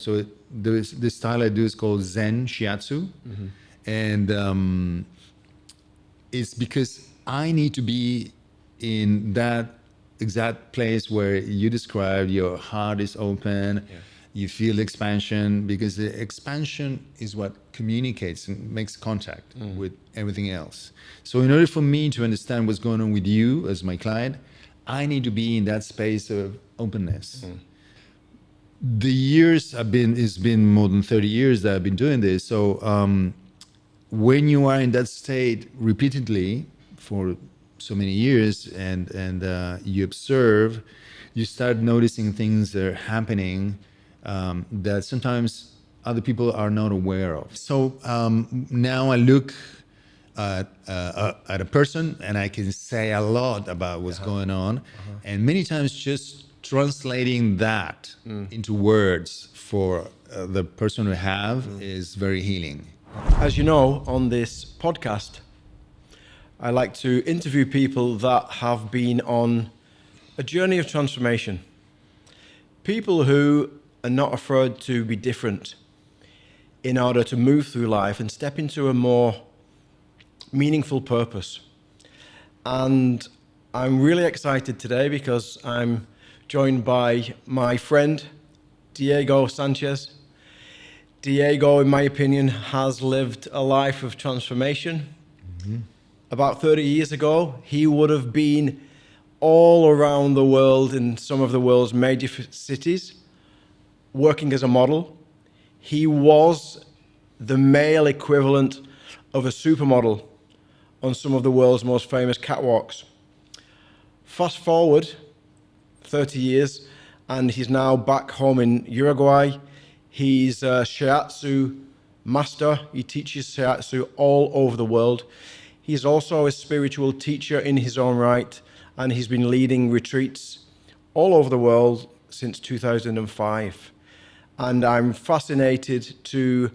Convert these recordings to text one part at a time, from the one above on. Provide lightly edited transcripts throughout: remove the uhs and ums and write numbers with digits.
So this style I do is called Zen Shiatsu. And it's because I need to be in that exact place where you described. Your heart is open, you feel expansion, because the expansion is what communicates and makes contact with everything else. So in order for me to understand what's going on with you as my client, I need to be in that space of openness. The years it's been more than 30 years that I've been doing this. So when you are in that state repeatedly for so many years and you observe, you start noticing things that are happening that sometimes other people are not aware of. So now I look at a person and I can say a lot about what's going on, and many times just translating that into words for the person we have is very healing. As you know, on this podcast, I like to interview people that have been on a journey of transformation. People who are not afraid to be different in order to move through life and step into a more meaningful purpose. And I'm really excited today because I'm joined by my friend, Diego Sanchez. Diego, in my opinion, has lived a life of transformation. About 30 years ago, he would have been all around the world in some of the world's major cities, working as a model. He was the male equivalent of a supermodel on some of the world's most famous catwalks. Fast forward 30 years, and he's now back home in Uruguay. He's a shiatsu master. He teaches shiatsu all over the world. He's also a spiritual teacher in his own right, and he's been leading retreats all over the world since 2005. And I'm fascinated to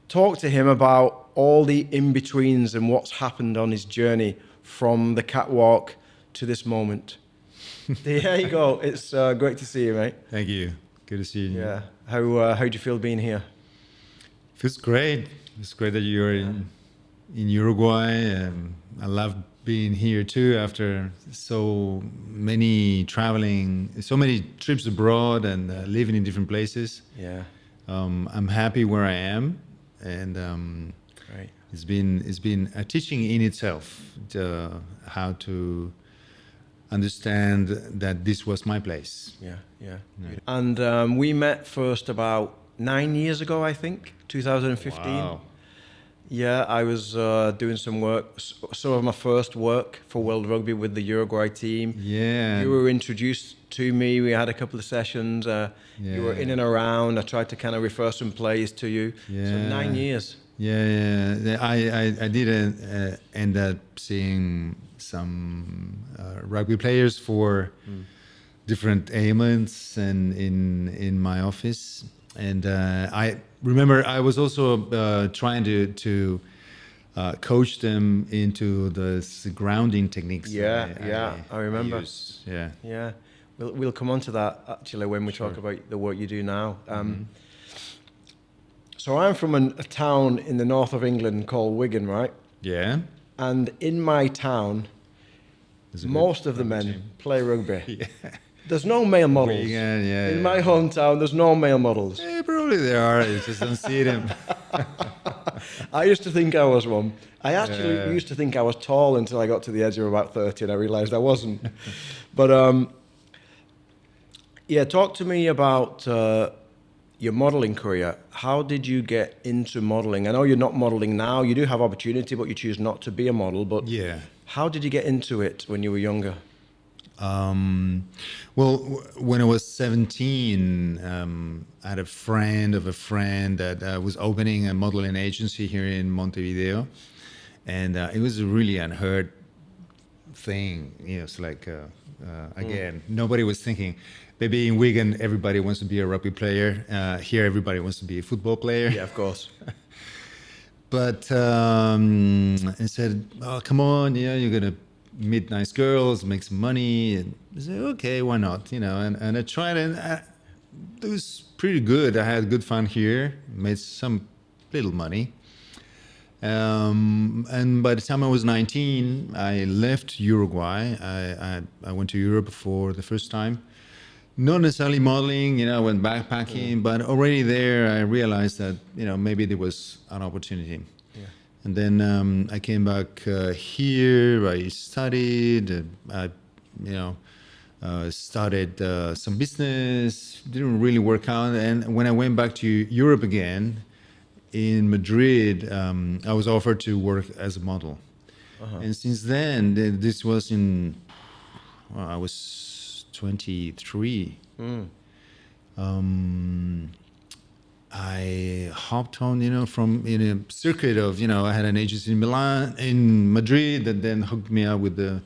talk to him about all the in-betweens and what's happened on his journey from the catwalk to this moment. There you go. It's great to see you, mate. Thank you. Good to see you. Yeah. How do you feel being here? Feels great. It's great that you're in Uruguay. I love being here too after so many trips abroad and living in different places. Yeah. I'm happy where I am, and Great. it's been a teaching in itself, how to understand that this was my place. Yeah. And we met first about 9 years ago, I think, 2015. Wow. Yeah, I was doing some of my first work for World Rugby with the Uruguay team. Yeah. You were introduced to me. We had a couple of sessions. You were in and around. I tried to kind of refer some plays to you. Yeah. So 9 years. Yeah. I did end up seeing some rugby players for different ailments and in my office. And I remember I was also trying to coach them into the grounding techniques. I remember. Use. Yeah. Yeah. We'll come on to that actually when we talk about the work you do now. So I'm from a town in the north of England called Wigan, right? Yeah. And in my town, most of the men play rugby. Yeah. There's no male models. In my hometown, there's no male models. Yeah, probably there are. You just don't see them. I used to think I was one. I actually used to think I was tall until I got to the age of about 30 and I realized I wasn't. But talk to me about your modeling career. How did you get into modeling? I know you're not modeling now. You do have opportunity, but you choose not to be a model. But how did you get into it when you were younger? Well, when I was 17, I had a friend of a friend that was opening a modeling agency here in Montevideo, and it was a really unheard thing. It's like again, nobody was thinking. Maybe in Wigan, everybody wants to be a rugby player. Here, everybody wants to be a football player. Yeah, of course. But I said, "Oh, come on, you're gonna meet nice girls, make some money." And I said, "Okay, why not?" And I tried, and it was pretty good. I had good fun here, made some little money. And by the time I was 19, I left Uruguay. I went to Europe for the first time. Not necessarily modeling, I went backpacking, but already there I realized that, maybe there was an opportunity. Yeah. And then I came back here. I studied. I, started some business. Didn't really work out. And when I went back to Europe again, in Madrid, I was offered to work as a model. And since then, this was I was 23. I hopped on, from in a circuit of, I had an agency in Madrid that then hooked me up with a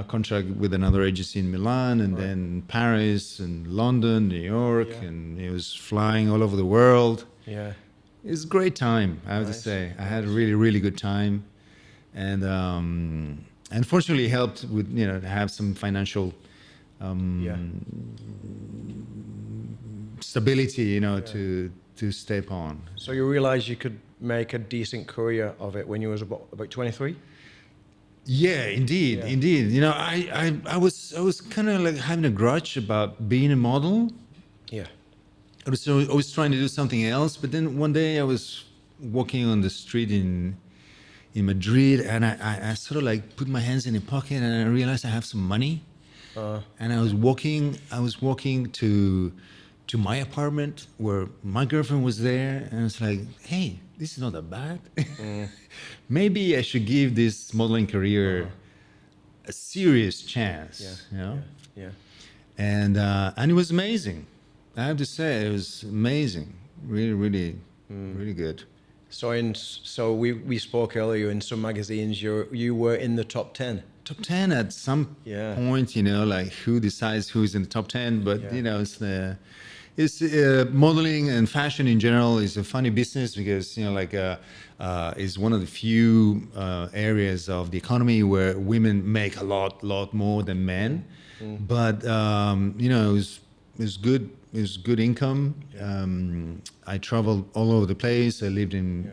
contract with another agency in Milan, and then Paris and London, New York, and it was flying all over the world. Yeah. It was a great time, I have to say. I had a really, really good time, and unfortunately helped with to have some financial stability, to step on. So you realised you could make a decent career of it when you was about 23? Yeah, indeed. I was kind of like having a grudge about being a model. Yeah. I was always trying to do something else, but then one day I was walking on the street in Madrid, and I sort of like put my hands in a pocket, and I realized I have some money, and I was walking to my apartment where my girlfriend was there, and I was like, hey, this is not that bad. Maybe I should give this modeling career a serious chance. Yeah. And it was amazing. I have to say, it was amazing. Really, really, really good. So we spoke earlier, in some magazines you were in the top 10. Top 10 at some point, like who decides who's in the top 10, but it's modeling and fashion in general is a funny business because it's one of the few areas of the economy where women make a lot more than men. But it was good. It was good income. I traveled all over the place. I lived in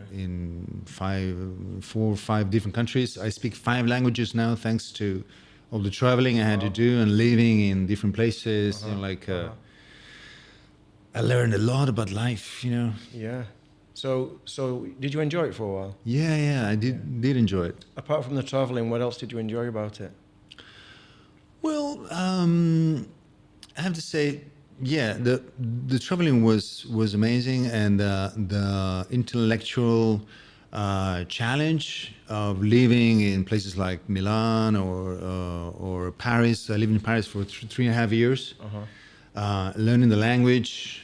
4 or 5 different countries. I speak 5 languages now, thanks to all the traveling I had to do and living in different places. I learned a lot about life. Yeah. So did you enjoy it for a while? Yeah, I did enjoy it. Apart from the traveling, what else did you enjoy about it? Well, I have to say, the traveling was amazing, and the intellectual challenge of living in places like Milan or Paris. I lived in Paris for 3.5 years, learning the language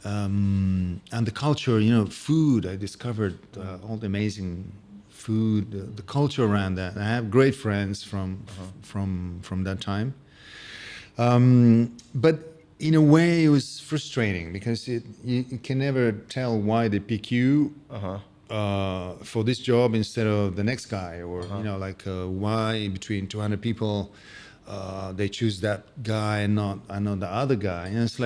and the culture. Food. I discovered all the amazing food, the culture around that. I have great friends from that time. But in a way, it was frustrating because you can never tell why they pick you for this job instead of the next guy, or why between 200 people they choose that guy and not the other guy. It's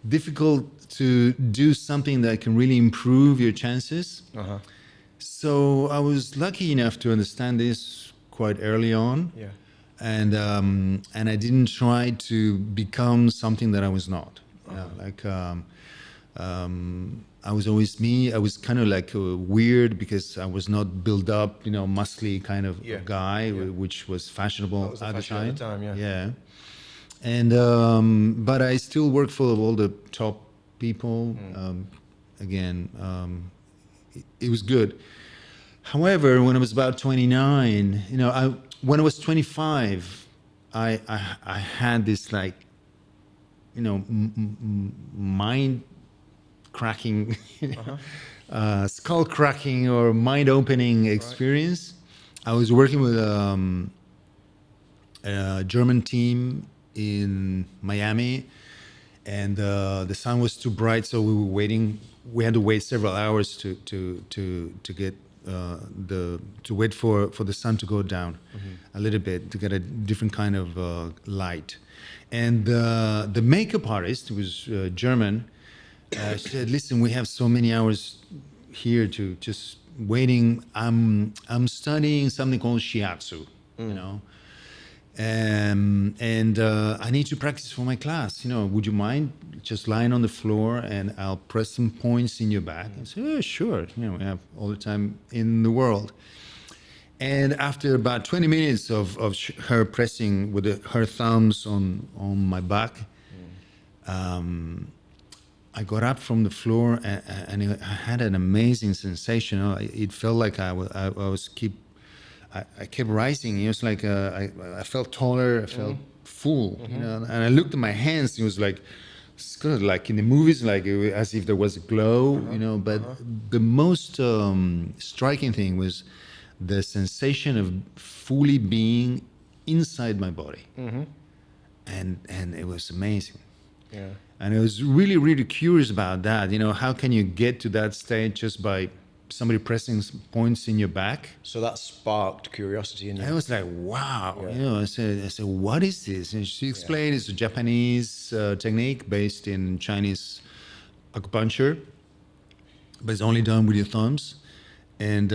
difficult to do something that can really improve your chances. So I was lucky enough to understand this quite early on. Yeah. And I didn't try to become something that I was not. I was always me. I was kind of like weird because I was not built up, muscly kind of guy, which was fashionable at the time. Yeah. And but I still work for all the top people. It was good. However, when I was about 29, when I was 25, I had this mind cracking, skull cracking or mind opening experience. I was working with a German team in Miami, and the sun was too bright, so we were waiting. We had to wait several hours to get to wait for the sun to go down a little bit to get a different kind of light. And the makeup artist, who was German, said, "Listen, we have so many hours here to just waiting. I'm studying something called shiatsu, you know." And I need to practice for my class. Would you mind just lying on the floor and I'll press some points in your back? I said, "Oh, sure. We have all the time in the world." And after about 20 minutes of her pressing with her thumbs on my back, I got up from the floor and I had an amazing sensation. It felt like I kept rising. It was like I felt taller. I felt full. And I looked at my hands. It was like like in the movies, like as if there was a glow. But the most striking thing was the sensation of fully being inside my body, and it was amazing. Yeah. And I was really, really curious about that. How can you get to that state just by somebody pressing points in your back? So that sparked curiosity in you. I was like, wow. Yeah. I said, what is this? And she explained it's a Japanese technique based in Chinese acupuncture, but it's only done with your thumbs. And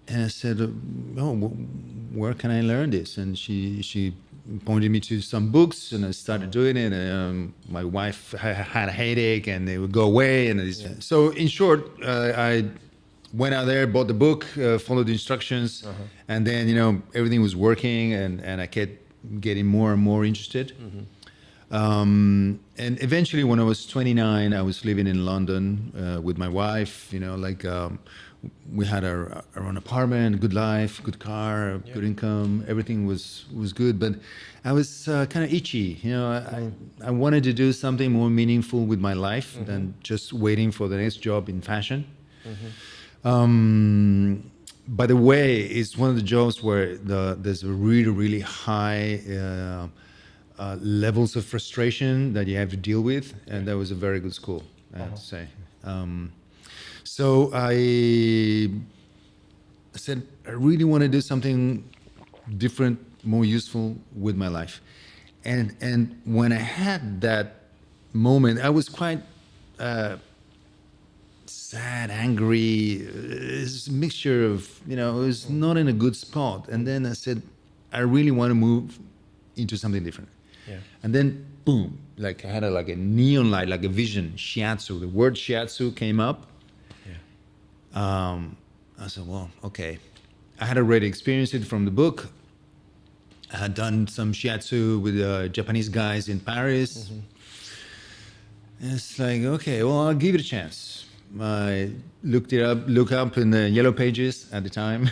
I said, where can I learn this? And she pointed me to some books, and I started doing it. And, my wife had a headache, and it would go away. And so, in short, I went out there, bought the book, followed the instructions, and then everything was working, and I kept getting more and more interested. And eventually, when I was 29, I was living in London with my wife. We had our own apartment, good life, good car, good income. Everything was good, but I was kind of itchy. I wanted to do something more meaningful with my life than just waiting for the next job in fashion. By the way, it's one of the jobs where there's a really, really high levels of frustration that you have to deal with, and that was a very good school, I have to say. So I said, I really want to do something different, more useful with my life. And when I had that moment, I was quite sad, angry. It's a mixture of, it was not in a good spot. And then I said, I really want to move into something different. Yeah. And then, boom, like I had like a neon light, like a vision, shiatsu. The word shiatsu came up. I said, well, okay. I had already experienced it from the book. I had done some shiatsu with Japanese guys in Paris. And it's like, okay, well, I'll give it a chance. I looked up in the yellow pages at the time.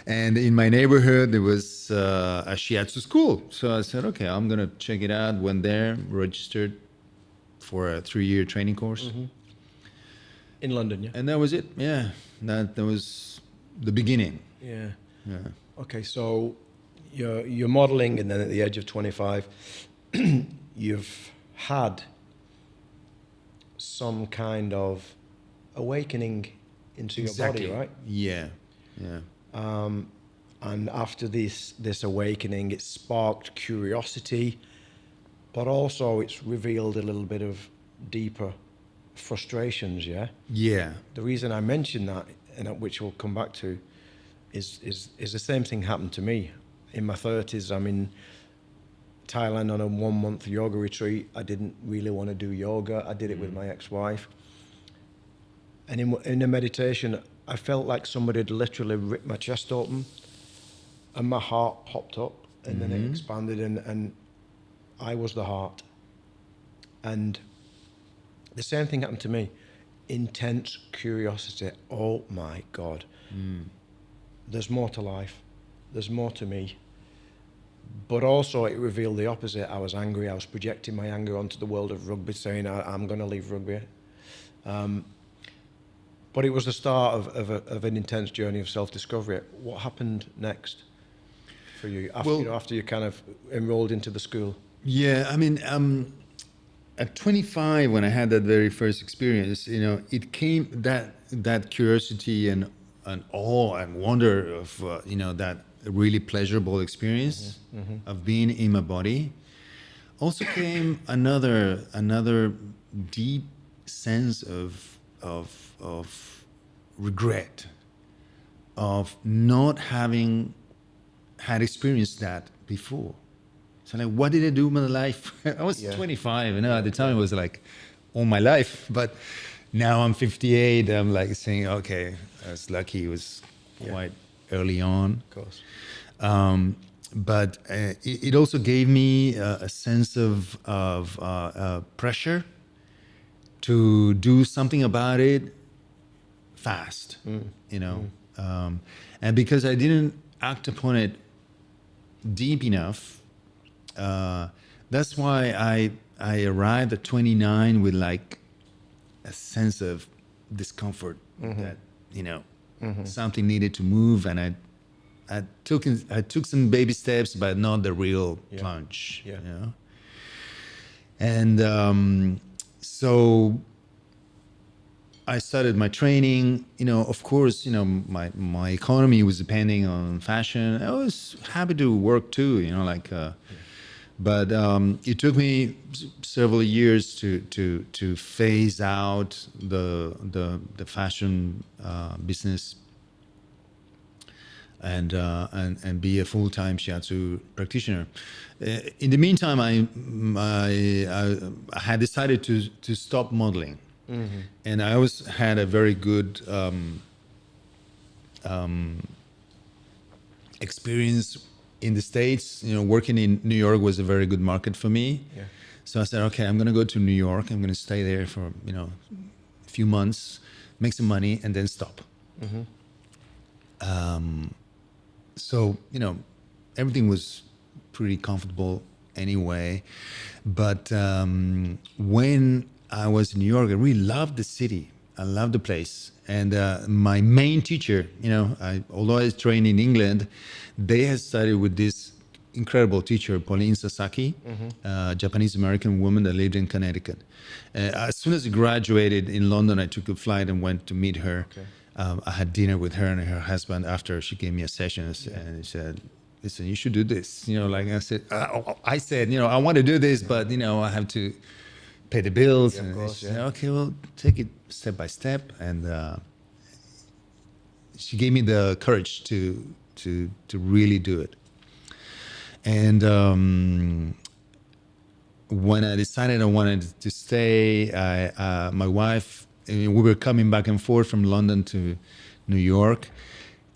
And in my neighborhood, there was a shiatsu school. So I said, okay, I'm going to check it out. Went there, registered for a 3-year training course. In London, yeah? And that was it, yeah. That was the beginning. Yeah. Yeah. Okay, so you're modeling, and then at the age of 25, you've had some kind of awakening into your body, right? Yeah, yeah. And after this awakening, it sparked curiosity, but also it's revealed a little bit of deeper frustrations, yeah? Yeah. The reason I mention that, and which we'll come back to, is the same thing happened to me. In my 30s, I'm in Thailand on a 1-month yoga retreat. I didn't really want to do yoga. I did it with my ex-wife. And in the meditation, I felt like somebody had literally ripped my chest open, and my heart popped up, and then it expanded, and I was the heart. And the same thing happened to me. Intense curiosity. Oh my God. There's more to life. There's more to me. But also it revealed the opposite. I was angry. I was projecting my anger onto the world of rugby, saying I'm going to leave rugby. But it was the start of an intense journey of self-discovery. What happened next for you after you kind of enrolled into the school? Yeah, I mean, at 25, when I had that very first experience, it came that curiosity and awe and wonder of that really pleasurable experience of being in my body. Also came another deep sense of regret of not having had experienced that before. So like, what did I do with my life? I was 25, at the time it was like all my life. But now I'm 58. I'm like saying, okay, I was lucky. It was quite early on. Of course. But it also gave me a sense of pressure to do something about it fast, and because I didn't act upon it deep enough. That's why I arrived at 29 with like a sense of discomfort that something needed to move, and I took some baby steps, but not the real plunge. And so I started my training. Of course, my economy was depending on fashion. I was happy to work too. But it took me several years to phase out the fashion business and be a full-time shiatsu practitioner. In the meantime, I had decided to stop modeling, and I always had a very good experience in the States. Working in New York was a very good market for me. Yeah. So I said, okay, I'm going to go to New York. I'm going to stay there for a few months, make some money, and then stop. So everything was pretty comfortable anyway. But when I was in New York, I really loved the city. I loved the place. And my main teacher, although I was trained in England, they had studied with this incredible teacher, Pauline Sasaki, a Japanese-American woman that lived in Connecticut. As soon as I graduated in London, I took a flight and went to meet her. Okay. I had dinner with her and her husband after she gave me a session, and she said, listen, you should do this. I said, I want to do this, but, I have to pay the bills. Yeah, of and course, she said, okay, well, take it step by step. And she gave me the courage to really do it. And when I decided I wanted to stay, my wife, we were coming back and forth from London to New York.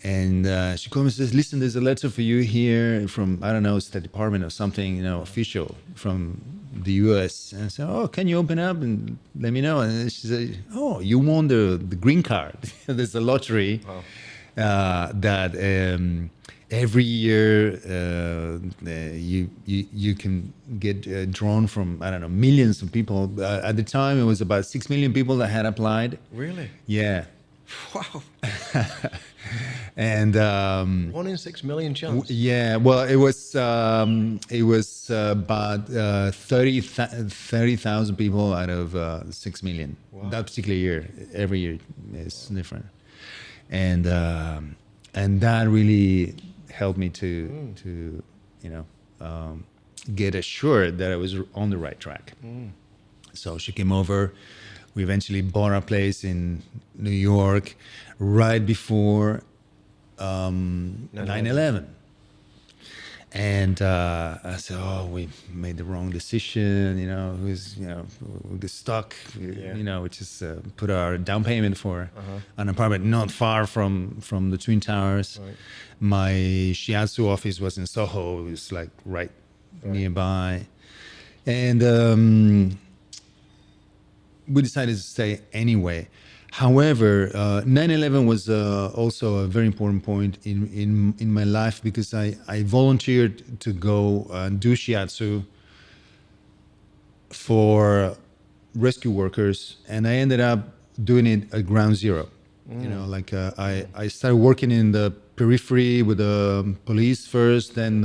And she called me and says, listen, there's a letter for you here from, I don't know, State Department or something, official from the US. And I said, oh, can you open up and let me know? And she said, oh, you won the green card. There's a lottery that every year you can get drawn from, I don't know, millions of people. At the time, it was about 6 million people that had applied. Really? Yeah. Wow. And 1 in 6 million chance. yeah, well, it was about 30,000 people out of 6 million. Wow. That particular year. Every year is different, and that really helped me to get assured that I was on the right track. So she came over. We eventually bought our place in New York right before 9/11. And I said, oh, we made the wrong decision, we got stuck, we just put our down payment for an apartment not far from the Twin Towers. Right. My shiatsu office was in Soho. It was like right nearby. And we decided to stay anyway. However, 9/11 was also a very important point in my life because I volunteered to go and do shiatsu for rescue workers, and I ended up doing it at Ground Zero. You know, like I started working in the periphery with the police first. Then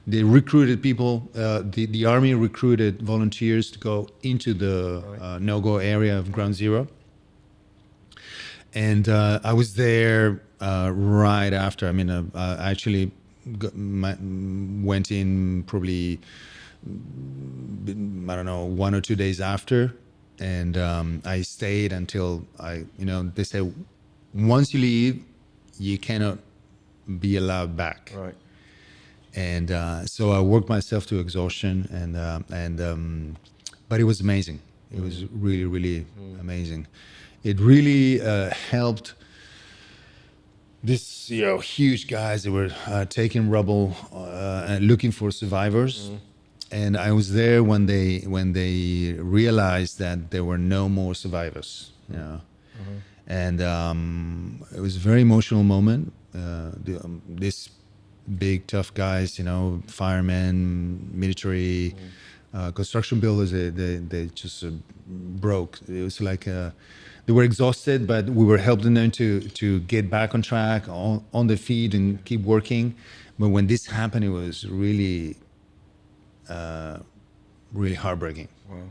they recruited people. The army recruited volunteers to go into the no-go area of Ground Zero. And I was there right after. I mean, I actually went in probably, I don't know, 1 or 2 days after. And I stayed until they say once you leave, you cannot be allowed back. Right. And so I worked myself to exhaustion, but it was amazing. It was really, really amazing. It really helped this, huge guys that were taking rubble and looking for survivors. And I was there when they realized that there were no more survivors. And it was a very emotional moment. This big tough guys, firemen, military, construction builders, they just broke. It was like they were exhausted, but we were helping them to get back on track, on their feet, and keep working. But when this happened, it was really really heartbreaking. Wow.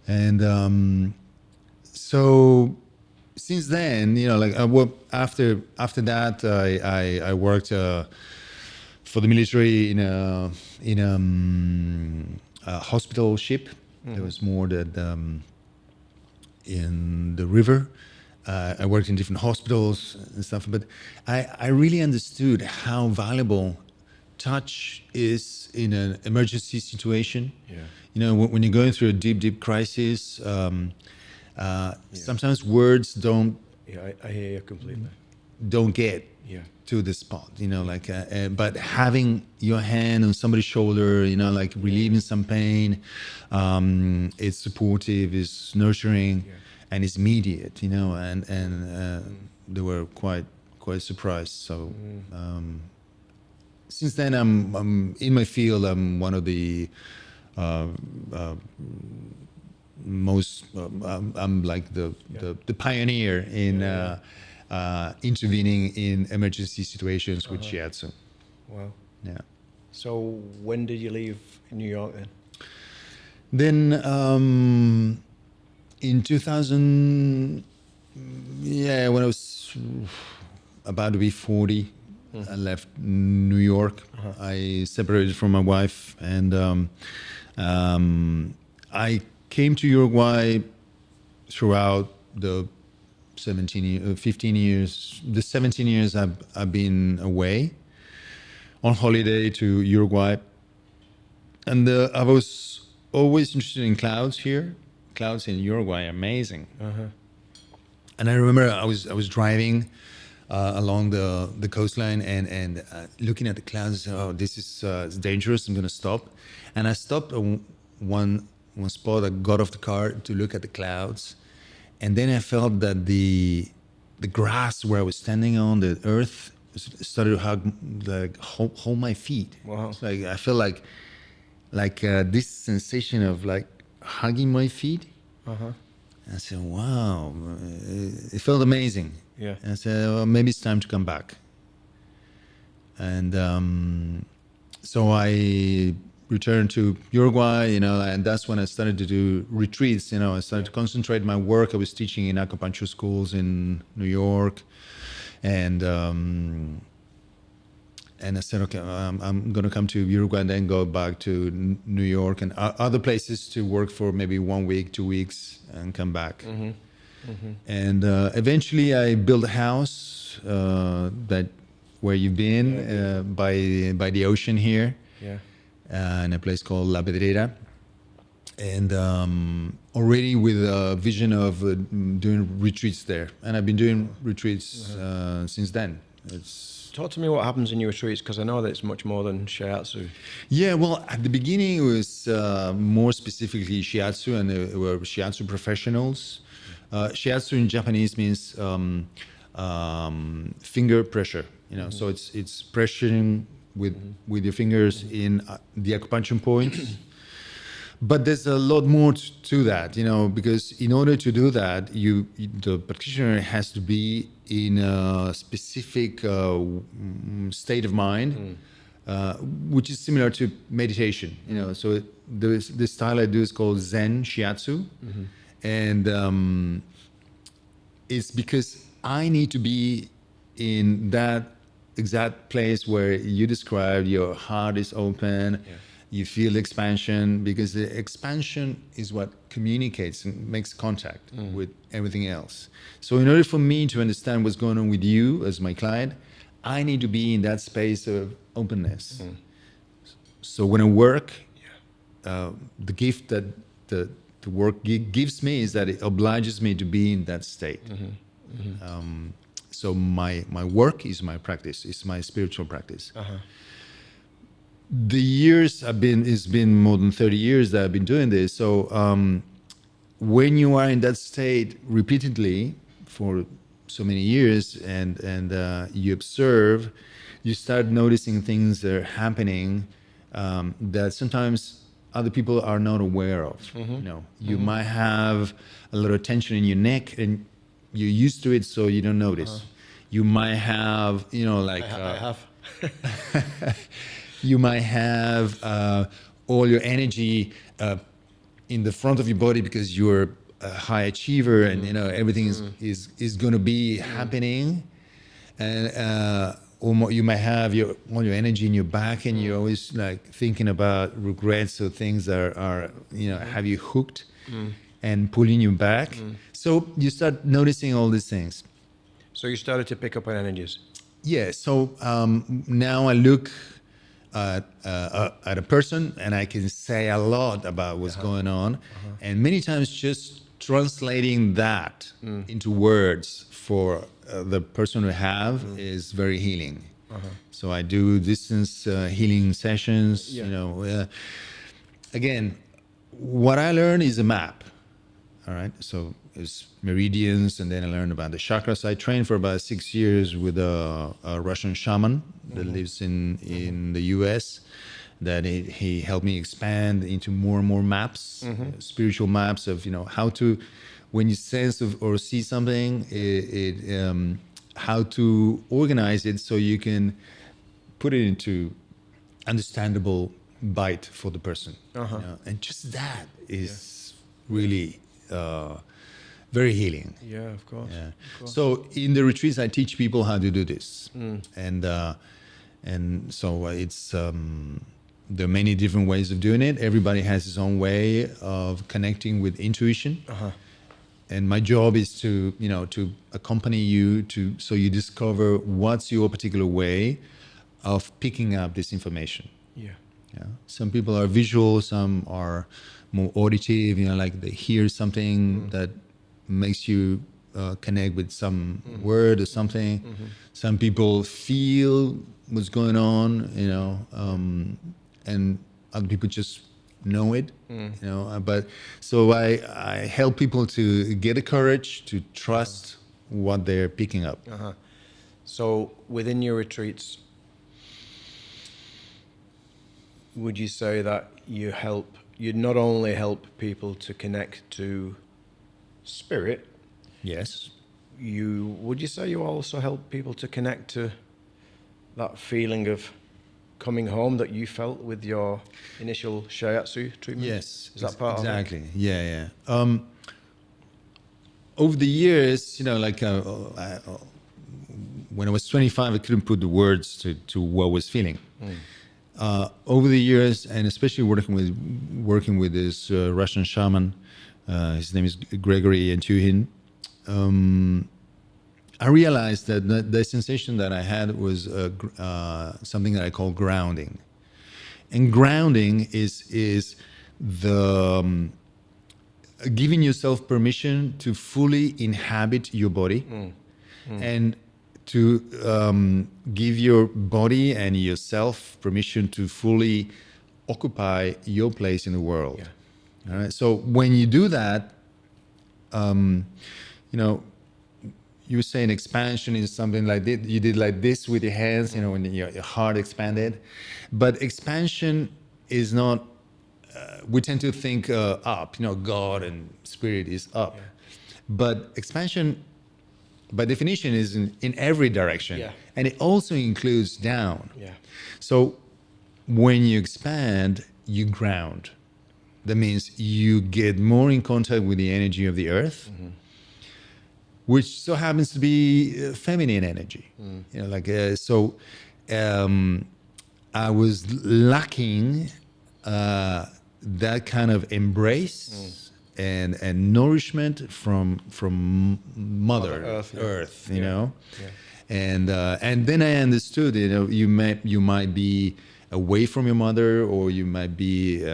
And so since then, after that, I worked for the military in a hospital ship. There was more that in the river. I worked in different hospitals and stuff, but I really understood how valuable touch is in an emergency situation. When you're going through a deep crisis, sometimes words don't I hear you completely. get to the spot, but having your hand on somebody's shoulder, like relieving some pain, it's supportive, it's nurturing, and it's immediate, and they were quite surprised. So since then, I'm in my field. I'm one of the most. I'm like the pioneer in intervening in emergency situations with shiatsu. Wow. Yeah. So when did you leave New York then? Then in 2000, when I was about to be 40. I left New York. I separated from my wife, and I came to Uruguay throughout the 15 years. The 17 years I've been away on holiday to Uruguay, and I was always interested in clouds here. Clouds in Uruguay are amazing. And I remember I was driving along the coastline and looking at the clouds. Oh, this is it's dangerous. I'm gonna stop. And I stopped at one spot. I got off the car to look at the clouds, and then I felt that the grass where I was standing on, the earth, started to hold my feet. Wow. It's like I felt like this sensation of like hugging my feet. I said, wow, it felt amazing. Yeah. And I said, well, maybe it's time to come back. And so I returned to Uruguay, and that's when I started to do retreats. I started to concentrate my work. I was teaching in acupuncture schools in New York. And I said, okay, I'm going to come to Uruguay and then go back to New York and other places to work for maybe 1 week, 2 weeks, and come back. And eventually I built a house where you've been, by the ocean here, in a place called La Pedrera. And already with a vision of doing retreats there. And I've been doing retreats since then. Talk to me what happens in your retreats, because I know that it's much more than shiatsu. Yeah, well, at the beginning it was more specifically shiatsu, and there were shiatsu professionals. Shiatsu in Japanese means finger pressure. So it's pressuring with your fingers in the acupuncture points. But there's a lot more to that, because in order to do that, the practitioner has to be in a specific state of mind, which is similar to meditation. So the style I do is called Zen Shiatsu, and it's because I need to be in that exact place where you described. Your heart is open. Yeah. You feel expansion, because the expansion is what communicates and makes contact with everything else. So in order for me to understand what's going on with you as my client, I need to be in that space of openness. So when I work, the gift that the work gives me is that it obliges me to be in that state. So my work is my practice. It's my spiritual practice. The years it's been more than 30 years that I've been doing this. So when you are in that state repeatedly for so many years, and you observe, you start noticing things that are happening that sometimes other people are not aware of. You might have a lot of tension in your neck, and you're used to it, so you don't notice. You might have, I have. You might have all your energy in the front of your body because you're a high achiever, and everything is going to be happening, and or you might have all your energy in your back, and you're always like thinking about regrets or things that are have you hooked and pulling you back. So you start noticing all these things. So you started to pick up on energies. Yeah. So now I look at a person, and I can say a lot about what's going on, and many times just translating that into words for the person we have is very healing. So I do distance healing sessions. Again, what I learn is a map. All right, so it's meridians, and then I learned about the chakras. I trained for about 6 years with a Russian shaman that lives in the U.S. That he helped me expand into more and more maps, spiritual maps of how to, when you sense or see something, how to organize it so you can put it into understandable bite for the person. And just that is really very healing. Yeah, of course. Yeah. Of course. So in the retreats, I teach people how to do this, and so it's there are many different ways of doing it. Everybody has his own way of connecting with intuition, and my job is to to accompany you so you discover what's your particular way of picking up this information. Yeah. Some people are visual, some are more auditive, like they hear something that makes you connect with some word or something. Some people feel what's going on, and other people just know it, but so I help people to get the courage to trust what they're picking up. So within your retreats, would you say that you not only help people to connect to spirit? Yes. Would you say you also help people to connect to that feeling of coming home that you felt with your initial shiatsu treatment? Yes. Is that part exactly. of it? Yeah. Over the years, when I was 25, I couldn't put the words to what I was feeling. Over the years, and especially working with this Russian shaman, his name is Gregory Antuhin, I realized that the sensation that I had was something that I call grounding. And grounding is the giving yourself permission to fully inhabit your body and to give your body and yourself permission to fully occupy your place in the world. Yeah. All right. So when you do that, you were saying expansion is something like this. You did like this with your hands, when your heart expanded. But expansion is not we tend to think up, God and spirit is up. Yeah. But expansion, by definition, is in every direction. Yeah. And it also includes down. Yeah. So when you expand, you ground. That means you get more in contact with the energy of the earth, which so happens to be feminine energy. So I was lacking that kind of embrace and nourishment from Mother Earth, you know. Yeah. And then I understood, you might be away from your mother, or you might be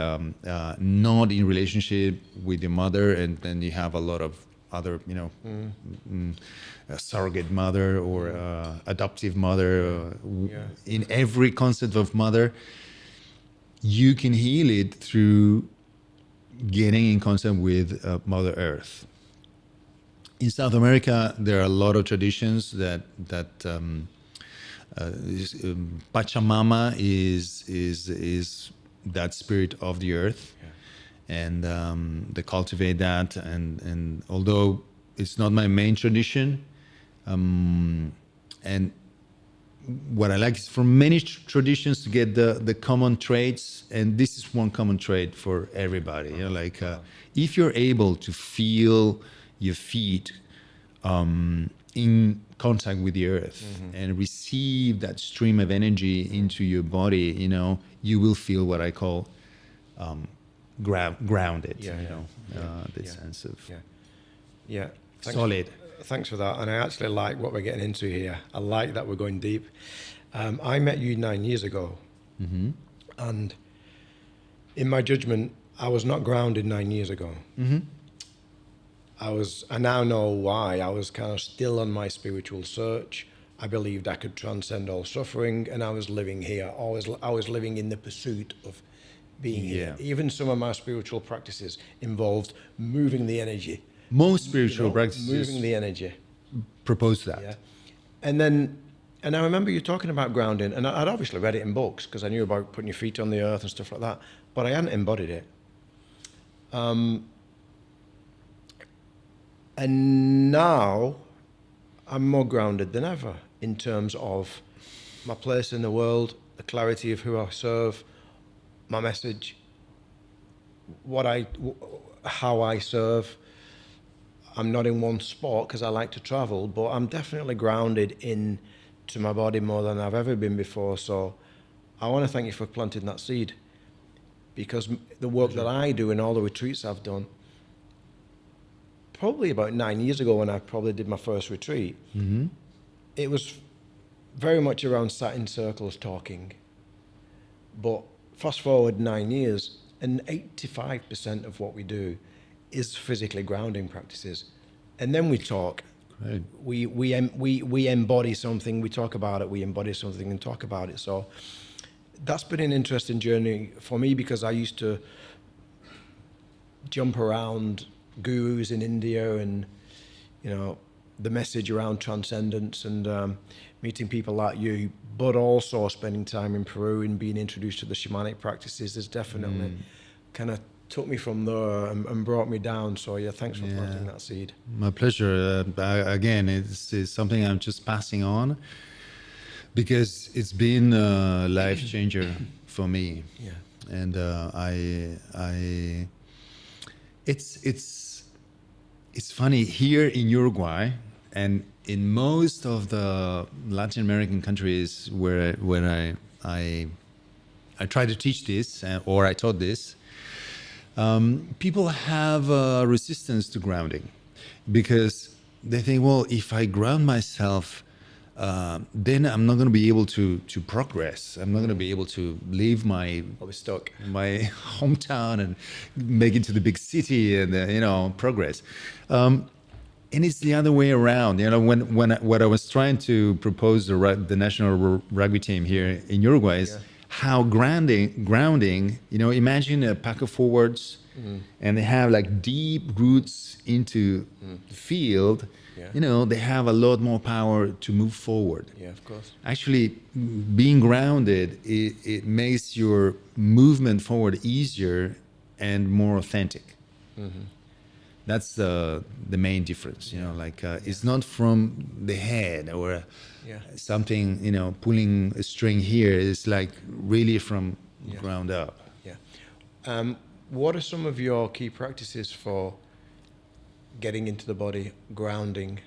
not in relationship with your mother, and then you have a lot of other, a surrogate mother or adoptive mother. In every concept of mother, you can heal it through getting in contact with Mother Earth. In South America, there are a lot of traditions that Pachamama is that spirit of the earth. And they cultivate that, and although it's not my main tradition, and what I like is from many traditions to get the common traits, and this is one common trait for everybody. If you're able to feel your feet in contact with the earth and receive that stream of energy into your body, you will feel what I call grounded, this sense of solid. Thanks for that. And I actually like what we're getting into here. I like that we're going deep. I met you 9 years ago, and in my judgment, I was not grounded 9 years ago. I now know why. I was kind of still on my spiritual search. I believed I could transcend all suffering, and I was living here. I was living in the pursuit of being here. Even some of my spiritual practices involved moving the energy. Most spiritual practices moving the energy propose that. Yeah. And I remember you talking about grounding, and I'd obviously read it in books because I knew about putting your feet on the earth and stuff like that, but I hadn't embodied it. And now I'm more grounded than ever in terms of my place in the world, the clarity of who I serve, my message, how I serve. I'm not in one spot because I like to travel, but I'm definitely grounded into my body more than I've ever been before. So I want to thank you for planting that seed, because the work that I do and all the retreats I've done, probably about 9 years ago when I probably did my first retreat, it was very much around sat in circles talking. But fast forward 9 years, and 85% of what we do is physically grounding practices. And then we talk. Great. We embody something, we talk about it, we embody something and talk about it. So that's been an interesting journey for me, because I used to jump around gurus in India and, the message around transcendence and meeting people like you, but also spending time in Peru and being introduced to the shamanic practices has definitely kind of took me from there and brought me down. So thanks for planting that seed. My pleasure. Again, it's something I'm just passing on, because it's been a life changer for me. Yeah. And it's funny here in Uruguay and in most of the Latin American countries where I try to teach this or I taught this. People have a resistance to grounding, because they think, well, if I ground myself, then I'm not going to be able to progress. I'm not going to be able to leave my hometown and make it to the big city and progress. And it's the other way around. What I was trying to propose the national rugby team here in Uruguay is how grounding. Imagine a pack of forwards, and they have like deep roots into the field. Yeah. They have a lot more power to move forward. Yeah, of course. Actually, being grounded, it makes your movement forward easier and more authentic. That's the main difference, you know, like it's not from the head or something, you know, pulling a string here. It's like really from ground up. Yeah. What are some of your key practices for getting into the body, grounding?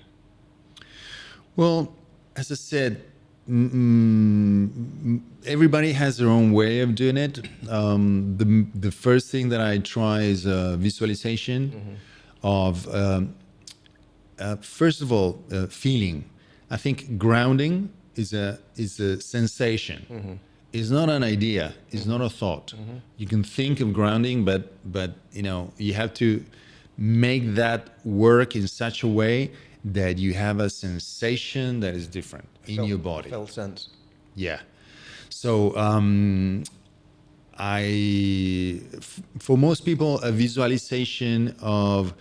Well, as I said, everybody has their own way of doing it. The first thing that I try is visualization of, first of all, feeling. I think grounding is a sensation. It's not an idea. It's not a thought. You can think of grounding, but you know, you have to make that work in such a way that you have a sensation that is different in your body. Felt sense. Yeah. So for most people, a visualization of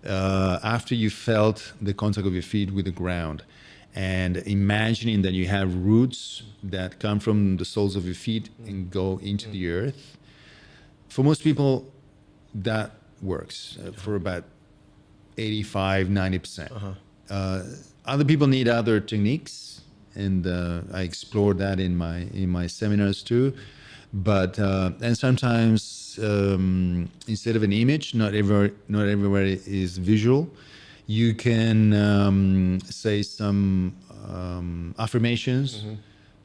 after you felt the contact of your feet with the ground, and imagining that you have roots that come from the soles of your feet and go into the earth. For most people, that works for about 85, 90%. Other people need other techniques, and I explore that in my seminars too. But and sometimes instead of an image, not everywhere is visual. You can say some affirmations.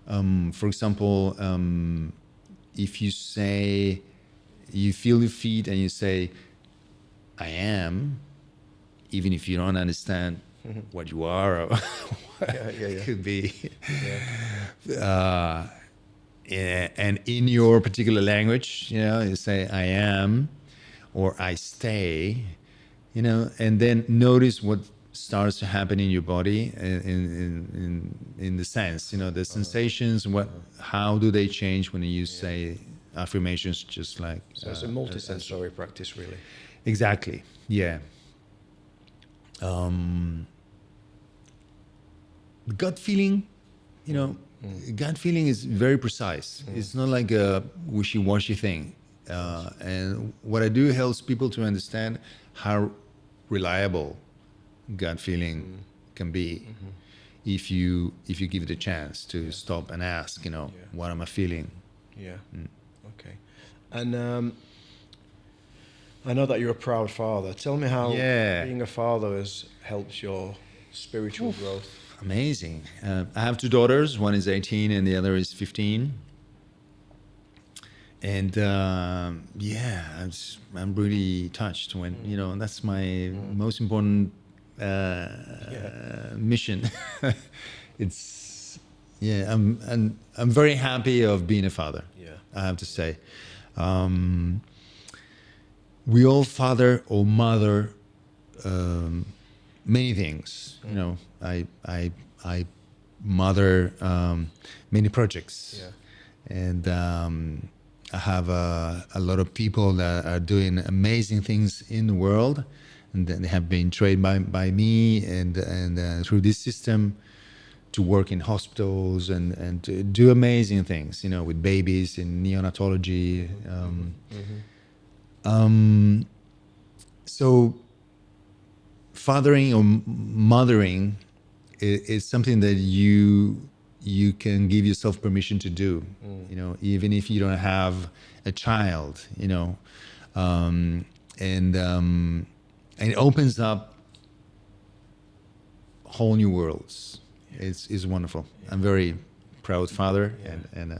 For example, if you say you feel your feet and you say, "I am," even if you don't understand what you are, or it could be. And in your particular language, you know, you say "I am" or "I stay," you know, and then notice what starts to happen in your body, in the sense, you know, the sensations. How do they change when you say affirmations? Just like so, it's a multisensory practice, really. Exactly. Yeah. Gut feeling, you know, gut feeling is very precise. It's not like a wishy-washy thing. And what I do helps people to understand how reliable gut feeling can be if you give it a chance to stop and ask, you know, what am I feeling? Yeah. Okay. And I know that you're a proud father. Tell me how being a father has helped your spiritual growth. Amazing. I have two daughters. One is 18 and the other is 15. And I'm really touched when, you know, that's my most important mission. I'm very happy of being a father. I have to say. We all father or mother many things. You know, I mother many projects, and I have a lot of people that are doing amazing things in the world, and they have been trained by me and through this system to work in hospitals and to do amazing things, you know, with babies in neonatology. So fathering or mothering is something that you can give yourself permission to do, you know, even if you don't have a child, you know, and it opens up whole new worlds. It's wonderful. I'm very proud father, and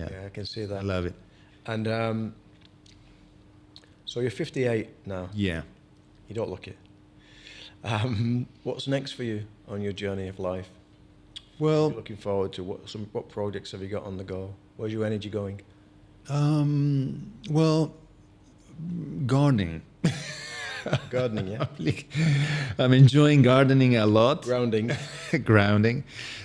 I can see that. I love it. And so you're 58 now. Yeah. You don't look it. What's next for you on your journey of life? Well, what are you looking forward to? What projects have you got on the go? Where's your energy going? Well, gardening. Gardening, yeah. I'm enjoying gardening a lot. Grounding. Grounding.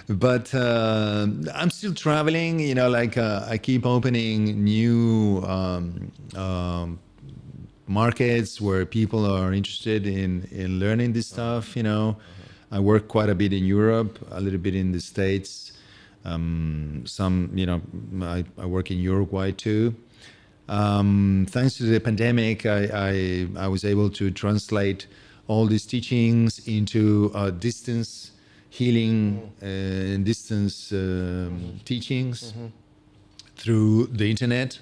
But I'm still traveling, you know, like I keep opening new markets where people are interested in learning this stuff, you know. I work quite a bit in Europe, a little bit in the States. Some, you know, I work in Uruguay too. Thanks to the pandemic, I was able to translate all these teachings into distance healing and distance teachings through the internet.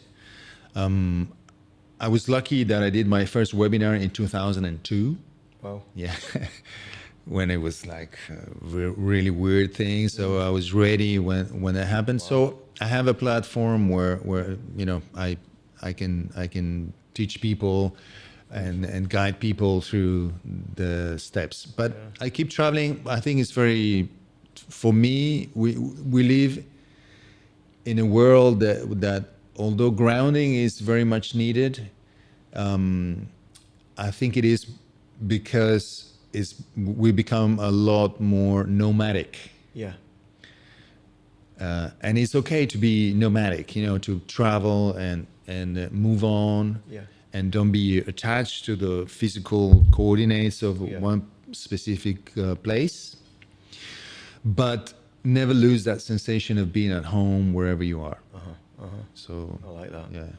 I was lucky that I did my first webinar in 2002. Wow. Yeah. When it was like really weird thing. So I was ready when that happened. Wow. So I have a platform where you know I can teach people and guide people through the steps. But yeah. I keep traveling. I think it's very, for me, we live in a world that although grounding is very much needed, I think it is because we become a lot more nomadic. Yeah. And it's okay to be nomadic, you know, to travel and move on. Yeah. And don't be attached to the physical coordinates of one specific place. But never lose that sensation of being at home wherever you are. So I like that. Yeah.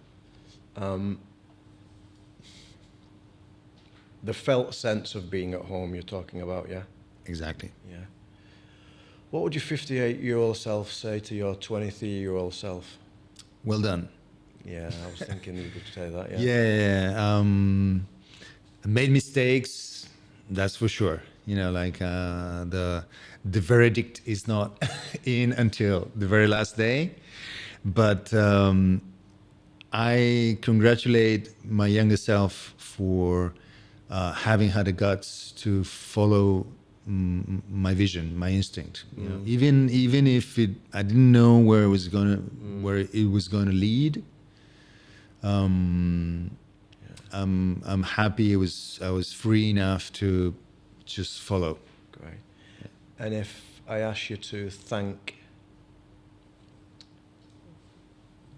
The felt sense of being at home you're talking about, yeah? Exactly. Yeah. What would your 58-year-old self say to your 23-year-old self? Well done. Yeah, I was thinking you could say that, yeah. Yeah. I made mistakes, that's for sure. You know, like the verdict is not in until the very last day. But I congratulate my younger self for having had the guts to follow my vision, my instinct. You know, even if I didn't know where it was gonna lead. I'm happy I was free enough to just follow. Great. Yeah. And if I ask you to thank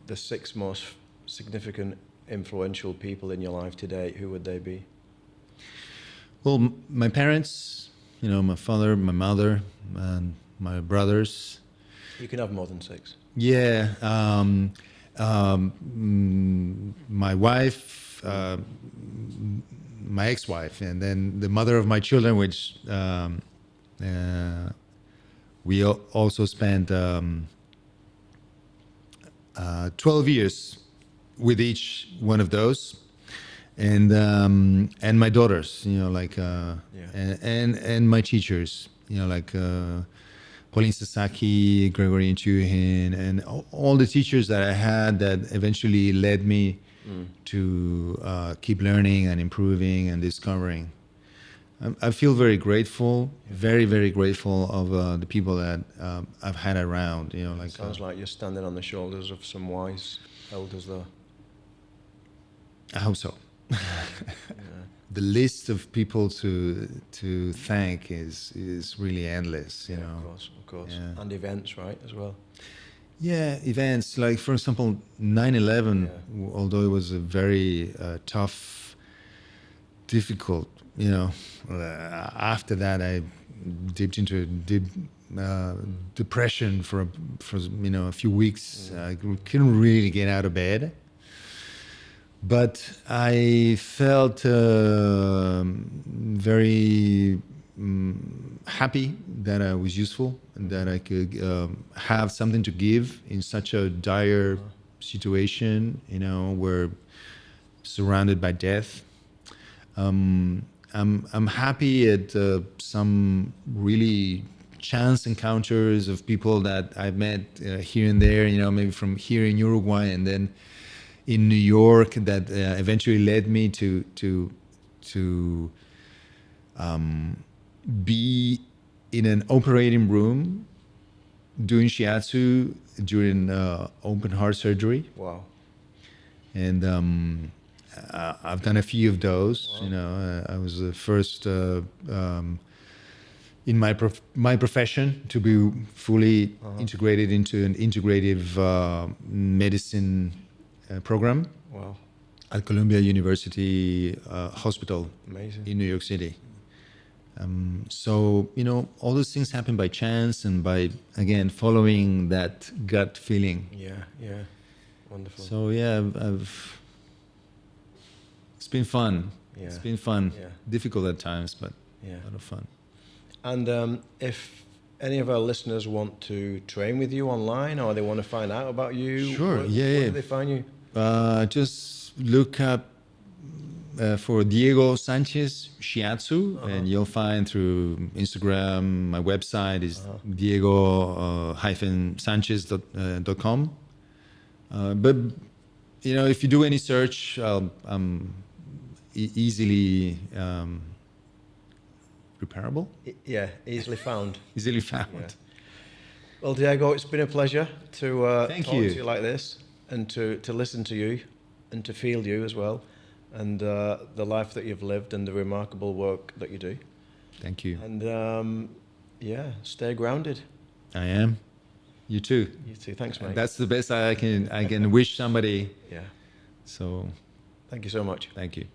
the 6 most significant, influential people in your life today, who would they be? Well, my parents, you know, my father, my mother, and my brothers. You can have more than 6. Yeah. My wife, my ex-wife, and then the mother of my children, which we also spent 12 years with each one of those, and my daughters, you know, like and my teachers, you know, like Pauline Sasaki, Gregory Intuihin, and all the teachers that I had that eventually led me to keep learning and improving and discovering. I feel very grateful, very, very grateful of the people that I've had around. You know, like sounds like you're standing on the shoulders of some wise elders, though. I hope so. The list of people to thank is really endless. You know, of course, and events, right, as well. Yeah, events like, for example, 9/11. Although it was a very tough, difficult. You know, after that I dipped into deep depression for you know, a few weeks. I couldn't really get out of bed. But I felt very happy that I was useful and that I could have something to give in such a dire situation, you know, where surrounded by death. I'm happy at some really chance encounters of people that I've met here and there, you know, maybe from here in Uruguay and then in New York, that eventually led me to be in an operating room doing shiatsu during open heart surgery. Wow. And I've done a few of those. Wow. You know, I was the first in my profession to be fully integrated into an integrative medicine program. Wow. At Columbia University Hospital. Amazing. In New York City. So, you know, all those things happen by chance and by, again, following that gut feeling. Yeah. Wonderful. So, yeah, I've been fun. Yeah. It's been fun. Yeah. Difficult at times, but Yeah. a lot of fun. And if any of our listeners want to train with you online, or they want to find out about you, Sure, where yeah. do they find you? Just look up for Diego Sanchez Shiatsu, and you'll find through Instagram. My website is diego-sanchez.com. But you know, if you do any search, I'm easily repairable, Yeah, easily found. easily found. Yeah. Well, Diego, it's been a pleasure to Thank talk you. to you like this, and to listen to you, and to feel you as well, and the life that you've lived, and the remarkable work that you do. Thank you. And yeah, stay grounded. I am. You too. You too. Thanks, mate. That's the best I can wish somebody. Yeah. So Thank you so much. thank you.